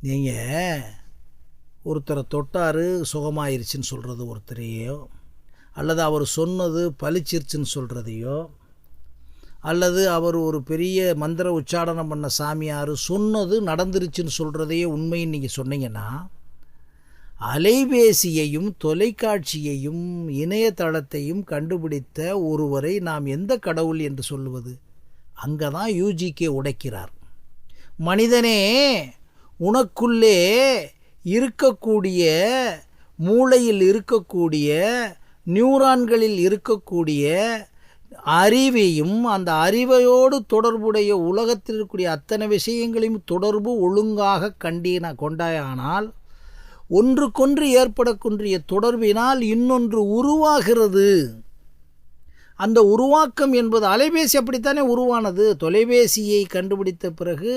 நீங்கள் ஒருத்தரை தொட்டார் சுகமாயிருச்சுன்னு சொல்கிறது ஒருத்தரையோ, அல்லது அவர் சொன்னது பலிச்சிருச்சுன்னு சொல்கிறதையோ, அல்லது அவர் ஒரு பெரிய மந்திர உச்சாடனம் பண்ண சாமியார் சொன்னது நடந்துருச்சுன்னு சொல்கிறதையே உண்மைன்னு நீங்கள் சொன்னீங்கன்னா, அலைபேசியையும் தொலைக்காட்சியையும் இணையதளத்தையும் கண்டுபிடித்த ஒருவரை நாம் எந்த கடவுள் என்று சொல்லுவது? அங்கே தான் யூஜிகே உடைக்கிறார். மனிதனே, உனக்குள்ளே இருக்கக்கூடிய, மூளையில் இருக்கக்கூடிய, நியூரான்களில் இருக்கக்கூடிய அறிவையும் அந்த அறிவையோடு தொடர்புடைய உலகத்தில் இருக்கக்கூடிய அத்தனை விஷயங்களையும் தொடர்பு ஒழுங்காக கொண்டாயானால் ஒன்றுக்கொன்று ஏற்படக்கூடிய தொடர்பினால் இன்னொன்று உருவாகிறது. அந்த உருவாக்கம் என்பது அலைபேசி அப்படித்தானே உருவானது. தொலைபேசியை கண்டுபிடித்த பிறகு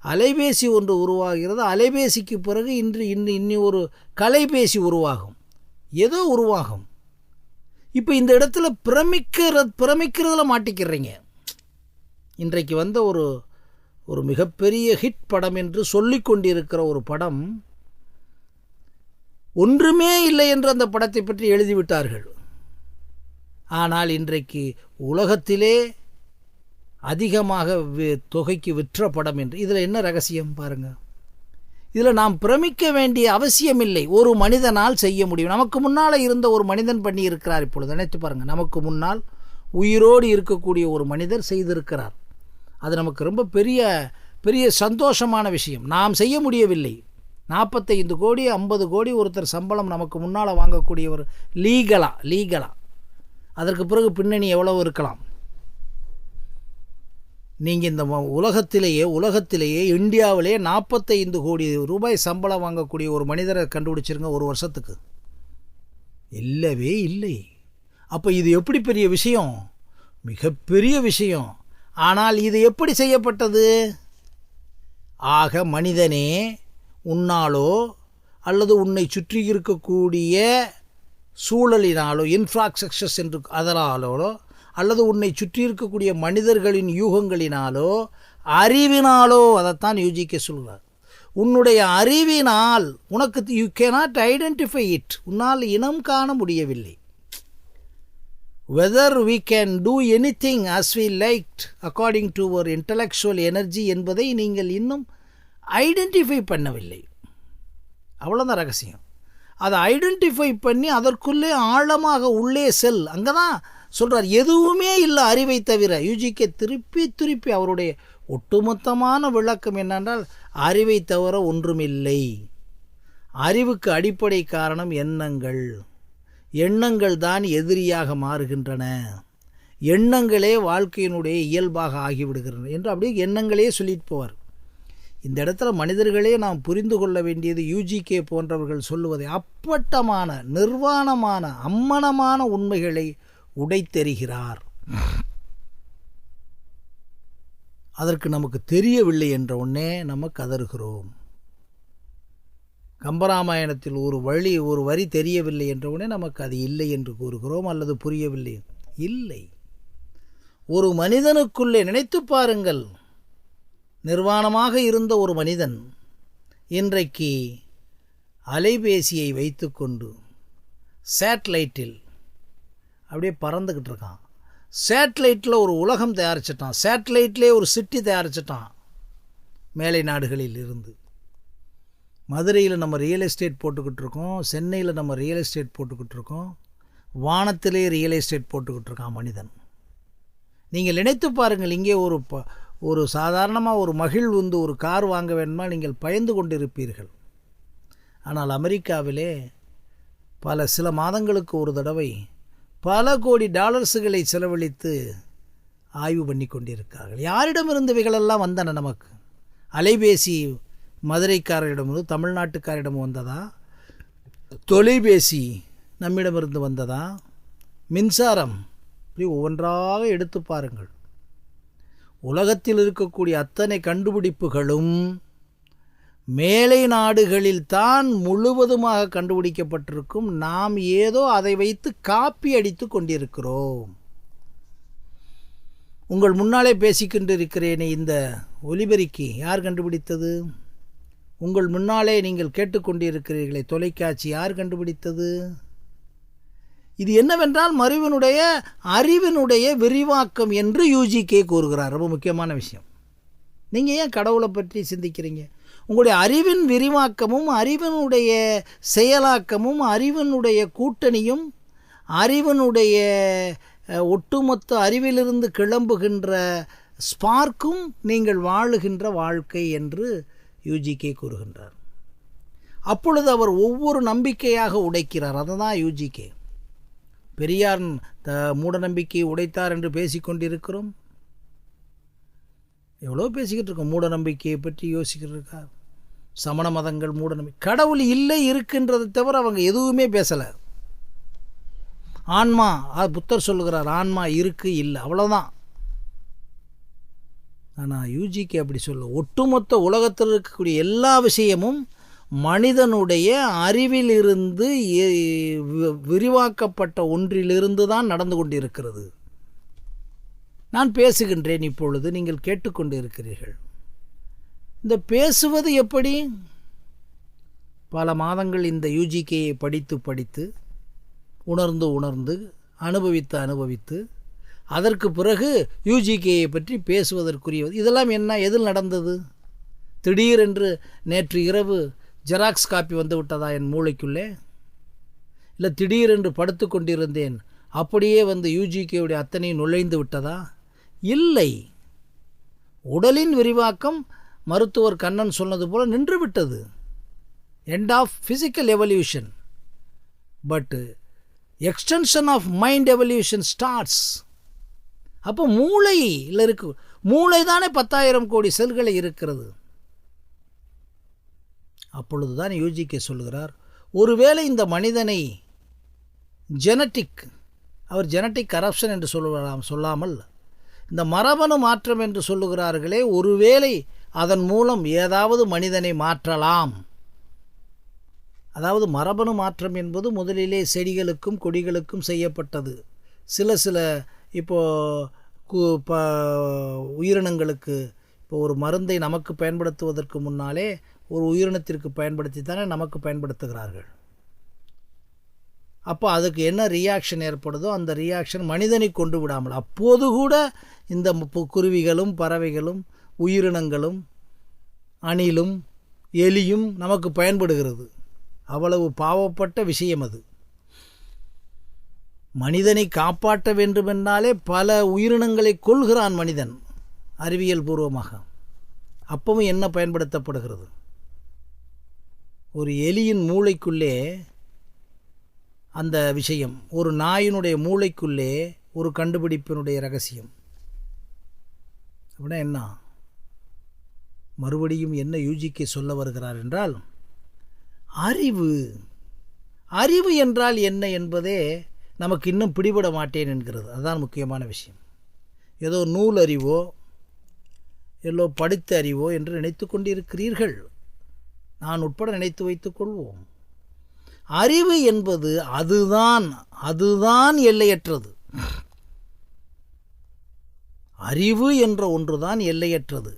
அலைபேசி ஒன்று உருவாகிறது. அலைபேசிக்கு பிறகு இன்னி ஒரு கலைபேசி உருவாகும், ஏதோ உருவாகும். இப்போ இந்த இடத்துல பிரமிக்கிறதுல மாட்டிக்கிறீங்க. இன்றைக்கு வந்த ஒரு மிகப்பெரிய ஹிட் படம் என்று சொல்லிக் கொண்டிருக்கிற ஒரு படம், ஒன்றுமே இல்லை என்று அந்த படத்தை பற்றி எழுதிவிட்டார்கள். ஆனால் இன்றைக்கு உலகத்திலே அதிகமாக தொகைக்கு விற்ற படம் என்று. இதில் என்ன ரகசியம் பாருங்கள். இதில் நாம் பிரமிக்க வேண்டிய அவசியமில்லை. ஒரு மனிதனால் செய்ய முடியும். நமக்கு முன்னால் இருந்த ஒரு மனிதன் பண்ணி இருக்கிறார். இப்பொழுது நினைத்து பாருங்கள், நமக்கு முன்னால் உயிரோடு இருக்கக்கூடிய ஒரு மனிதர் செய்திருக்கிறார். அது நமக்கு ரொம்ப பெரிய பெரிய சந்தோஷமான விஷயம். நாம் செய்ய முடியவில்லை. 45 கோடி 50 கோடி ஒருத்தர் சம்பளம் நமக்கு முன்னால் வாங்கக்கூடியவர் லீகலா. அதற்கு பிறகு பின்னணி எவ்வளவு இருக்கலாம். நீங்கள் இந்த உலகத்திலேயே இந்தியாவிலே 45 கோடி ரூபாய் சம்பளம் வாங்கக்கூடிய ஒரு மனிதரை கண்டுபிடிச்சிருங்க ஒரு வருஷத்துக்கு. இல்லவே இல்லை. அப்போ இது எப்படி பெரிய விஷயம்? மிகப்பெரிய விஷயம். ஆனால் இது எப்படி செய்யப்பட்டது? ஆக மனிதனே, உன்னாலோ அல்லது உன்னை சுற்றி இருக்கக்கூடிய சூழலினாலோ, இன்ஃப்ராஸ்ட்ரக்சர்ஸ் என்று அதனாலோ, அல்லது உன்னை சுற்றி இருக்கக்கூடிய மனிதர்களின் யூகங்களினாலோ, அறிவினாலோ, அதைத்தான் யூஜிகே சொல்கிறார். உன்னுடைய அறிவினால் உனக்கு யூ கேனாட் ஐடென்டிஃபை இட், உன்னால் இனம் காண முடியவில்லை. Whether we can do anything as we liked according to our intellectual energy என்பதை நீங்கள் இன்னும் ஐடென்டிஃபை பண்ணவில்லை. அவ்வளோதான் ரகசியம். அதை ஐடென்டிஃபை பண்ணி அதற்குள்ளே ஆழமாக உள்ளே செல். அங்கே தான் சொல்கிறார், எதுவுமே இல்லை அறிவை தவிர. யூஜிகே திருப்பி அவருடைய ஒட்டுமொத்தமான விளக்கம் என்னென்றால், அறிவை தவிர ஒன்றுமில்லை. அறிவுக்கு அடிப்படை காரணம் எண்ணங்கள் தான் எதிரியாக மாறுகின்றன. எண்ணங்களே வாழ்க்கையினுடைய இயல்பாக ஆகிவிடுகின்றன என்று அப்படியே எண்ணங்களே சொல்லிட்டு போவார். இந்த இடத்துல மனிதர்களே நாம் புரிந்து கொள்ள வேண்டியது, யூஜிகே போன்றவர்கள் சொல்லுவதை அப்பட்டமான நிர்வாணமான அம்மனமான உண்மைகளை உடைத்தெறிகிறார். அதற்கு நமக்கு தெரியவில்லை என்ற உடனே நம்ம கதறுகிறோம். கம்பராமாயணத்தில் ஒரு வரி தெரியவில்லை என்ற உடனே நமக்கு அது இல்லை என்று கூறுகிறோம், அல்லது புரியவில்லை. இல்லை. ஒரு மனிதனுக்குள்ளே நினைத்து பாருங்கள், நிர்வாணமாக இருந்த ஒரு மனிதன் இன்றைக்கு அலைபேசியை வைத்துக்கொண்டு சேட்டலைட்டில் அப்படியே பறந்துக்கிட்டு இருக்கான். சேட்டலைட்டில் ஒரு உலகம் தயாரிச்சிட்டான். சேட்டலைட்லேயே ஒரு சிட்டி தயாரிச்சிட்டான். மேலை நாடுகளில் இருந்து மதுரையில் நம்ம ரியல் எஸ்டேட் போட்டுக்கிட்டு இருக்கோம், சென்னையில் நம்ம ரியல் எஸ்டேட் போட்டுக்கிட்டு இருக்கோம், வானத்திலே ரியல் எஸ்டேட் போட்டுக்கிட்டு இருக்கான் மனிதன். நீங்கள் நினைத்து பாருங்கள், இங்கே ஒரு சாதாரணமாக ஒரு மகிழ்வுந்து ஒரு கார் வாங்க வேண்டுமா நீங்கள் பயந்து கொண்டிருப்பீர்கள். ஆனால் அமெரிக்காவிலே சில மாதங்களுக்கு ஒரு தடவை பல கோடி டாலர்ஸுகளை செலவழித்து ஆய்வு பண்ணி கொண்டிருக்கிறார்கள். யாரிடமிருந்து இவைகளெல்லாம் வந்தன? நமக்கு அலைபேசி மதுரைக்காரரிடமிருந்து தமிழ்நாட்டுக்காரிடம் வந்ததா? தொலைபேசி நம்மிடமிருந்து வந்ததா? மின்சாரம்? இப்படி ஒவ்வொன்றாக எடுத்து பாருங்கள். உலகத்தில் இருக்கக்கூடிய அத்தனை கண்டுபிடிப்புகளும் மேலை நாடுகளில் தான் முழுவதுமாக கண்டுபிடிக்கப்பட்டிருக்கும். நாம் ஏதோ அதை வைத்து காப்பி அடித்து கொண்டிருக்கிறோம். உங்கள் முன்னாலே பேசிக்கொண்டிருக்கிறேனே, இந்த ஒலிபெருக்கி யார் கண்டுபிடித்தது? உங்கள் முன்னாலே நீங்கள் கேட்டுக்கொண்டிருக்கிறீர்களே தொலைக்காட்சி யார் கண்டுபிடித்தது? இது என்னவென்றால் அறிவினுடைய விரிவாக்கம் என்று யூஜிகே கூறுகிறார். ரொம்ப முக்கியமான விஷயம். நீங்கள் ஏன் கடவுளை பற்றி சிந்திக்கிறீங்க? உங்களுடைய அறிவின் விரிவாக்கமும் அறிவினுடைய செயலாக்கமும் அறிவினுடைய கூட்டணியும் அறிவினுடைய ஒட்டுமொத்த அறிவிலிருந்து கிளம்புகின்ற ஸ்பார்க்கும் நீங்கள் வாழுகின்ற வாழ்க்கை என்று யூஜிகே கூறுகின்றார். அப்பொழுது அவர் ஒவ்வொரு நம்பிக்கையாக உடைக்கிறார். அதுதான் யூஜிகே. பெரியார் மூட நம்பிக்கையை உடைத்தார் என்று பேசிக்கொண்டிருக்கிறோம். எவ்வளோ பேசிக்கிட்டு இருக்கோம். மூட நம்பிக்கையை பற்றி யோசிக்கிட்டு இருக்கார். சமண மதங்கள் மூட நம்பிக்கை. கடவுள் இல்லை இருக்கின்றதை தவிர அவங்க எதுவுமே பேசலை. ஆன்மா, புத்தர் சொல்லுகிறார், ஆன்மா இருக்கு இல்லை, அவ்வளோதான். ஆனால் யூஜிக்கு அப்படி சொல்ல, ஒட்டுமொத்த உலகத்தில் இருக்கக்கூடிய எல்லா விஷயமும் மனிதனுடைய அறிவிலிருந்து விரிவாக்கப்பட்ட ஒன்றிலிருந்து தான் நடந்து கொண்டிருக்கிறது. நான் பேசுகின்றேன் இப்பொழுது, நீங்கள் கேட்டுக்கொண்டு இருக்கிறீர்கள். இந்த பேசுவது எப்படி? பல மாதங்கள் இந்த யூஜிகேயை படித்து உணர்ந்து அனுபவித்து அதற்கு பிறகு யூஜிகேயை பற்றி பேசுவதற்குரியது. இதெல்லாம் என்ன, எதில் நடந்தது? திடீரென்று நேற்று இரவு ஜெராக்ஸ் காப்பி வந்து விட்டதா என் மூளைக்குள்ளே? இல்லை திடீரென்று படுத்து கொண்டிருந்தேன், அப்படியே வந்து யூஜிகேவுடைய அத்தனையும் நுழைந்து விட்டதா? இல்லை. உடலின் விரிவாக்கம் மருத்துவர் கண்ணன் சொன்னது போல நின்று விட்டது. End of physical evolution. But extension of mind evolution starts. அப்போ மூளையில் இருக்கு. மூளை தானே 10,000 கோடி செல்களை இருக்கிறது. அப்பொழுதுதான் யூஜிகே சொல்லுகிறார், ஒருவேளை இந்த மனிதனை அவர் ஜெனட்டிக் கரப்ஷன் என்று சொல்லாமல் இந்த மரபணு மாற்றம் என்று சொல்லுகிறார்களே, ஒருவேளை அதன் மூலம் ஏதாவது மனிதனை மாற்றலாம். அதாவது மரபணு மாற்றம் என்பது முதலிலே செடிகளுக்கும் கொடிகளுக்கும் செய்யப்பட்டது. சில உயிரினங்களுக்கு இப்போ ஒரு மருந்தை நமக்கு பயன்படுத்துவதற்கு முன்னாலே ஒரு உயிரினத்திற்கு பயன்படுத்தி தானே நமக்கு பயன்படுத்துகிறார்கள். அப்போ அதுக்கு என்ன ரியாக்ஷன் ஏற்படுதோ அந்த ரியாக்ஷன் மனிதனை கொண்டு விடாமல், அப்போது கூட இந்த குருவிகளும் பறவைகளும் உயிரினங்களும் அணிலும் எலியும் நமக்கு பயன்படுகிறது. அவ்வளவு பாவப்பட்ட விஷயம் அது. மனிதனை காப்பாற்ற வேண்டுமென்றாலே பல உயிரினங்களை கொள்கிறான் மனிதன் அறிவியல் பூர்வமாக. அப்பவும் என்ன பயன்படுத்தப்படுகிறது? ஒரு எலியின் மூளைக்குள்ளே அந்த விஷயம், ஒரு நாயினுடைய மூளைக்குள்ளே ஒரு கண்டுபிடிப்பினுடைய ரகசியம். அப்படின்னா என்ன? மறுபடியும் என்ன யூஜிகே சொல்ல வருகிறார் என்றால், அறிவு என்றால் என்ன என்பதே நமக்கு இன்னும் பிடிபட மாட்டேன் என்கிறது. அதுதான் முக்கியமான விஷயம். ஏதோ நூல் அறிவோ எல்லோ படித்த அறிவோ என்று நினைத்து கொண்டிருக்கிறீர்கள். நான் உட்பட நினைத்து வைத்துக் கொள்வோம். அறிவு என்பது அதுதான் எல்லையற்றது. அறிவு என்ற ஒன்றுதான் எல்லையற்றது.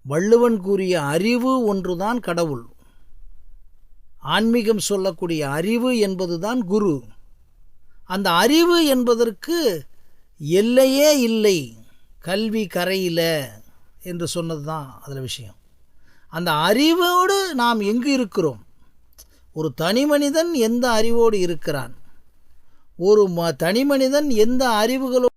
வள்ளுவன் கூறிய அறிவு ஒன்றுதான் கடவுள். ஆன்மீகம் சொல்லக்கூடிய அறிவு என்பதுதான் குரு. அந்த அறிவு என்பதற்கு எல்லையே இல்லை. கல்வி கரையில் என்று சொன்னது தான் அதில் விஷயம். அந்த அறிவோடு நாம் எங்கு இருக்கிறோம்? ஒரு தனி மனிதன் எந்த அறிவோடு இருக்கிறான்? ஒரு தனி மனிதன் எந்த அறிவுகளோடு